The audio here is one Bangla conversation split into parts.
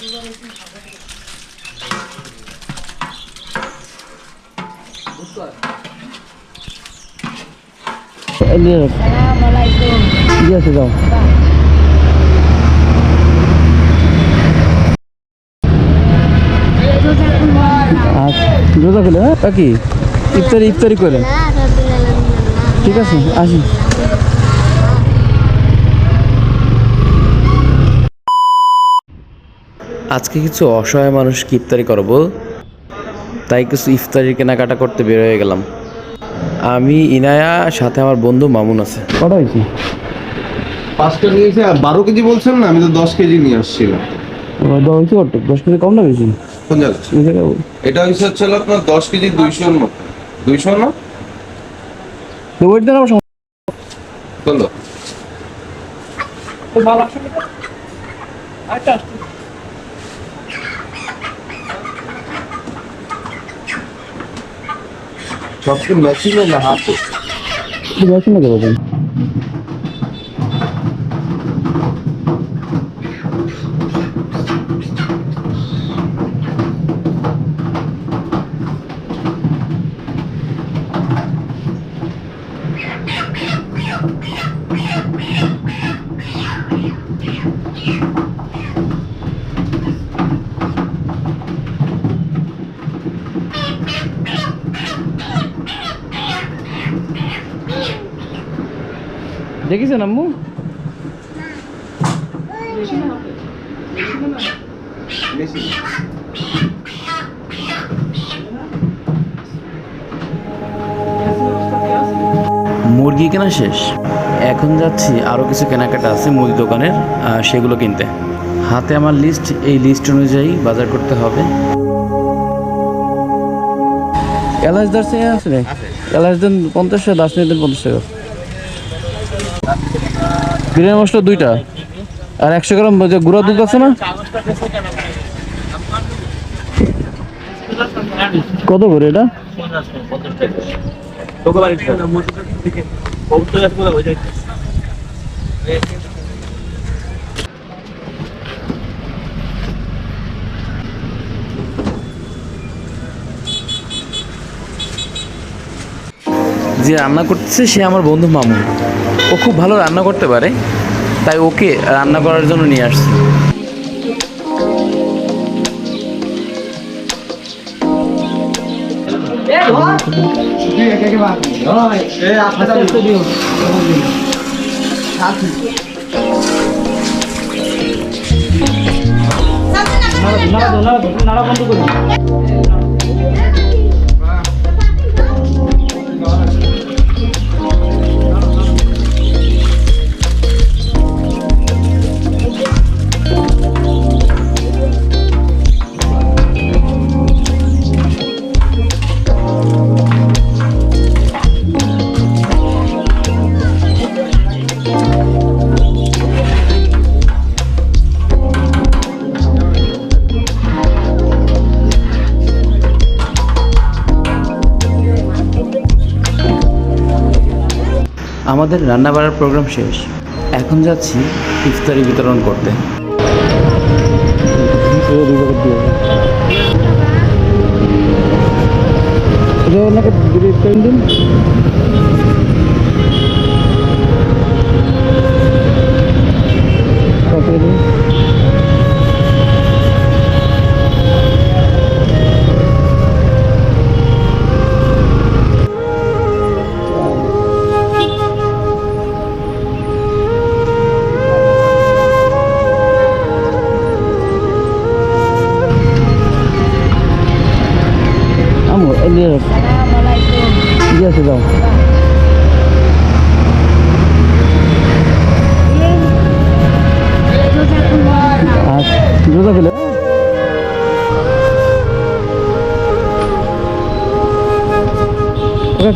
ঠিক আছে যাও। আচ্ছা রোজা খুলে হ্যাঁ কাকি ইফতারি করে ঠিক আছে আসি। আজকে কিছু অসহায় মানুষকে ইফতারি করবো, তাই কিছু ইফতারি কেনাকাটা করতে বের হয়ে গেলাম। আমি ইনায়া, সাথে আমার বন্ধু মামুন আছে। কটা হয়েছে? 5টা নিয়েছে আর 12 কেজি বলছেন না, আমি তো 10 কেজি নিয়ে আসছিলাম। 10 কেজি কম না বেশি? কোন জায়গা? এটা হচ্ছে আপনার 10 কেজি 200 এর মতো। 200 না? ওয়েট দেন আমার কত? তো ভালো আছে আচ্ছা সব কি মেশিনে না হাতে? মেশিনে করবেন। দেখেছেন আম্মু? মুরগি কেনা শেষ, এখন যাচ্ছি আরও কিছু কেনাকাটা আছে মুদি দোকানের, সেগুলো কিনতে। হাতে আমার লিস্ট, এই লিস্ট অনুযায়ী বাজার করতে হবে। এলাচ দার্সে আছে রে, এলাচ দেন 50 টাকা, দার্সিনি দেন 50 টাকা। বিরিয়ানি মশলা 2টা আর 100 গ্রাম গুঁড়া দুধ আছে না? কত করে এটা? যে রান্না করতেছে সে আমার বন্ধু মামুন। ও খুব ভালো রান্না করতে পারে, তাই ওকে রান্না করার জন্য নিয়ে আসছি। আমাদের রান্না বাড়ার প্রোগ্রাম শেষ, এখন যাচ্ছি ইফতারি বিতরণ করতে। ঠিক আছে যাও। আচ্ছা রোজা খুলে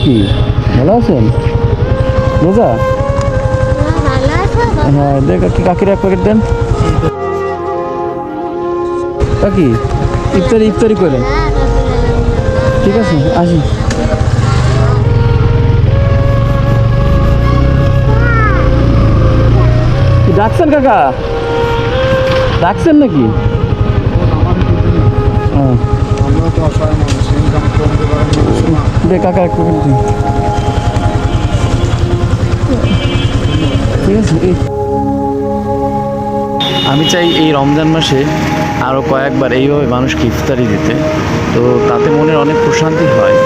কি ভালো আছেন? রোজা? হ্যাঁ দেখ কাকির 1 প্যাকেট দেন। কাকি ইফতারি করে ঠিক আছে আসি। ডাকছেন কাকা? ডাকছেন নাকি? কাকা একটু কিন্তু ঠিক আছে। আমি চাই এই রমজান মাসে আরও কয়েকবার এইভাবে মানুষকে ইফতারি দিতে, তো তাতে মনের অনেক প্রশান্তি হয়।